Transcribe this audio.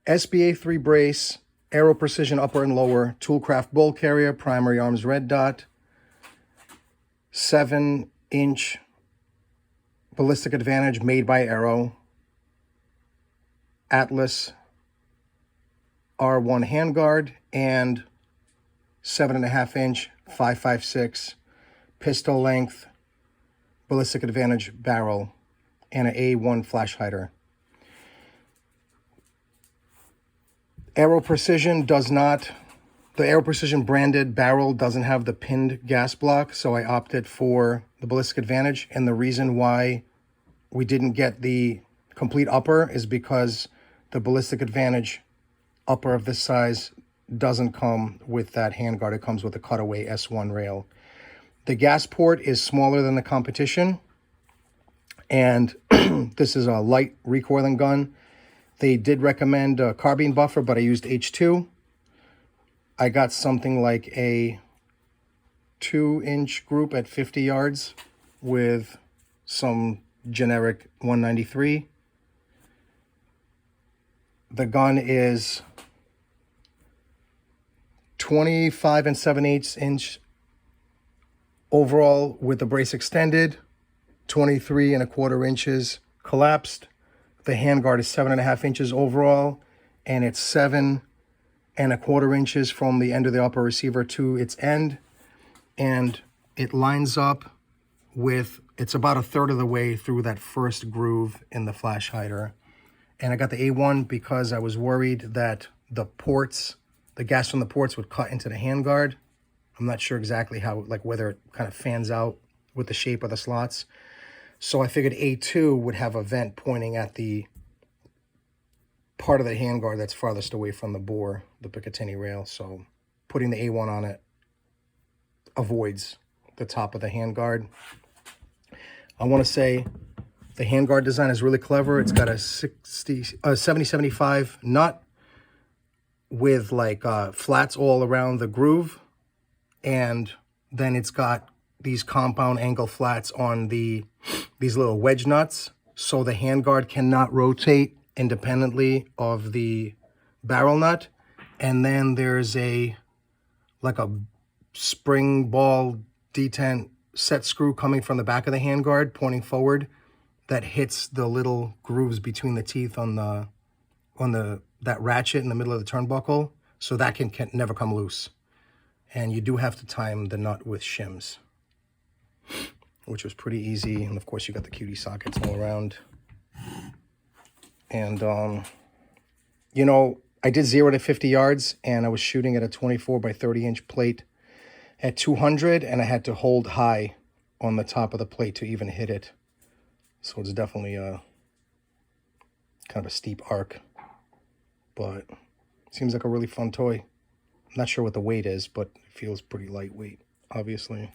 SBA 3 brace, Aero precision upper and lower, Toolcraft bolt carrier, primary arms red dot, 7-inch ballistic advantage made by Aero, Atlas R1 handguard, and 7.5-inch 5.56 pistol length ballistic advantage barrel, and an A1 flash hider. Aero Precision does not, the Aero Precision branded barrel doesn't have the pinned gas block, so I opted for the ballistic advantage. And the reason why we didn't get the complete upper is because the ballistic advantage upper of this size doesn't come with that handguard. It comes with a cutaway S1 rail. The gas port is smaller than the competition, and this is a light recoiling gun. They did recommend a carbine buffer, but I used H2. I got something like a 2-inch group at 50 yards with some generic 193. The gun is 25 7/8 inch overall with the brace extended, 23¼ inches collapsed. The handguard is 7.5 inches overall, and it's 7¼ inches from the end of the upper receiver to its end. And it lines up with, it's about 1/3 of the way through that first groove in the flash hider. And I got the A1 because I was worried that the ports, the gas from the ports would cut into the handguard. I'm not sure exactly how, like whether it kind of fans out with the shape of the slots. So I figured A2 would have a vent pointing at the part of the handguard that's farthest away from the bore, the Picatinny rail. So putting the A1 on it avoids the top of the handguard. I want to say the handguard design is really clever. It's got a 70-75 nut with like flats all around the groove. And then it's got these compound angle flats on these little wedge nuts, so the handguard cannot rotate independently of the barrel nut. And then there's like a spring ball detent set screw coming from the back of the handguard pointing forward that hits the little grooves between the teeth on that ratchet in the middle of the turnbuckle, so that can never come loose. And you do have to time the nut with shims, which was pretty easy. And of course you got the cutie sockets all around. And you know, I did 0 to 50 yards and I was shooting at a 24 by 30 inch plate at 200, and I had to hold high on the top of the plate to even hit it. So it's definitely a kind of a steep arc, but it seems like a really fun toy. I'm not sure what the weight is, but it feels pretty lightweight, obviously.